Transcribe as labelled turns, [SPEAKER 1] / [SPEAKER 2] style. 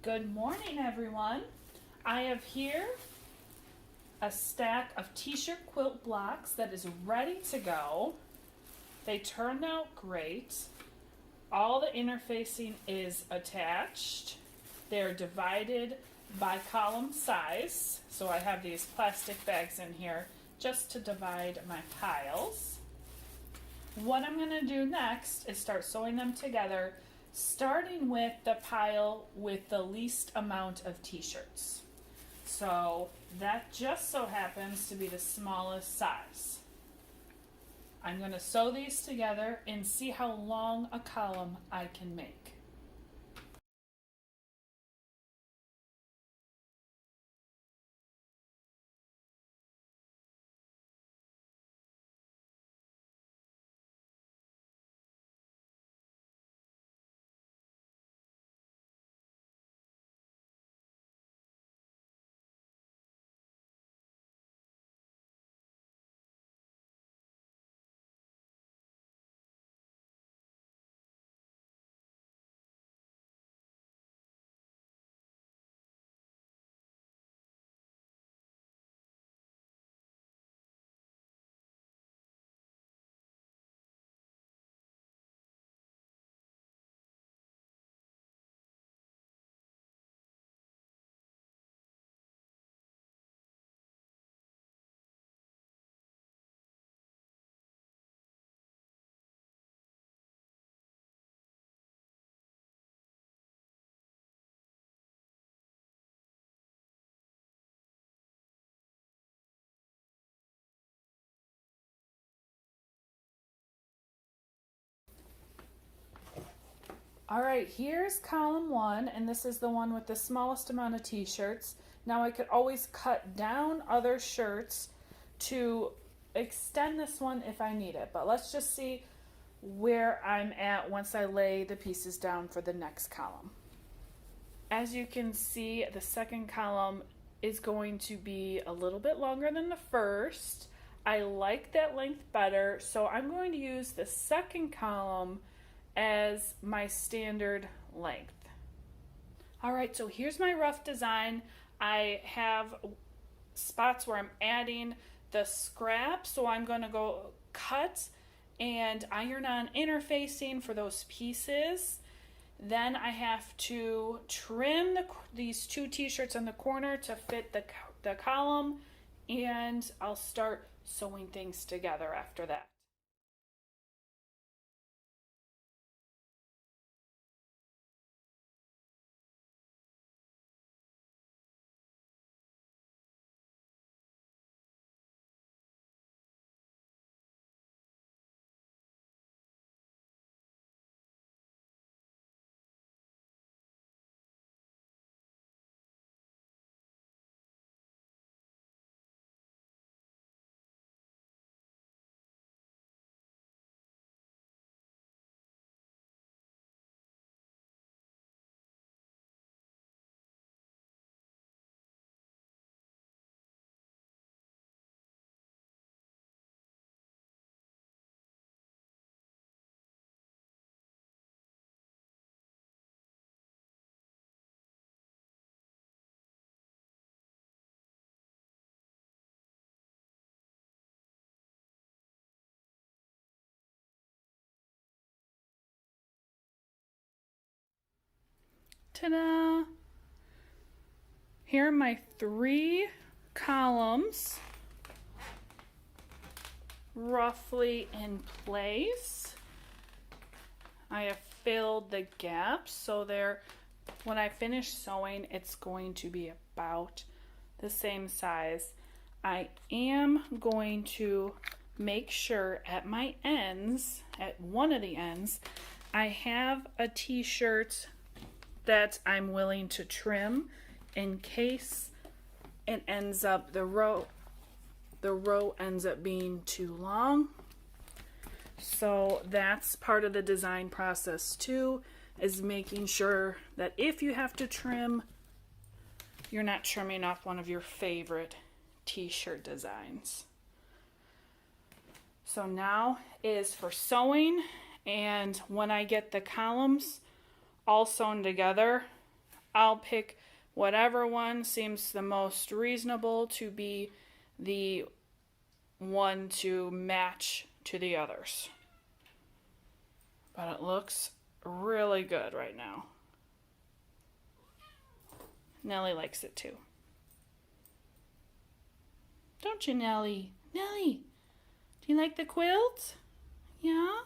[SPEAKER 1] Good morning, everyone. I have here a stack of t-shirt quilt blocks that is ready to go. They turned out great. All the interfacing is attached. They're divided by column size. So I have these plastic bags in here just to divide my piles. What I'm going to do next is start sewing them together, starting with the pile with the least amount of t-shirts. So that just so happens to be the smallest size. I'm going to sew these together and see how long a column I can make. All right, here's column one, and this is the one with the smallest amount of t-shirts. Now I could always cut down other shirts to extend this one if I need it, but let's just see where I'm at once I lay the pieces down for the next column. As you can see, the second column is going to be a little bit longer than the first. I like that length better, so I'm going to use the second column as my standard length. All right, so here's my rough design. I have spots where I'm adding the scrap, so I'm going to go cut and iron on interfacing for those pieces. Then I have to trim these two t-shirts in the corner to fit the column, and I'll start sewing things together after that. Ta-da! Here are my 3 columns roughly in place. I have filled the gaps, so when I finish sewing, it's going to be about the same size. I am going to make sure at my ends, at one of the ends, I have a t-shirt that I'm willing to trim in case it ends up the row ends up being too long. So that's part of the design process too, is making sure that if you have to trim, you're not trimming off one of your favorite t-shirt designs. So now is for sewing, and when I get the columns all sewn together, I'll pick whatever one seems the most reasonable to be the one to match to the others. But it looks really good right now. Nellie likes it too. Don't you, Nellie? Nellie, do you like the quilt? Yeah?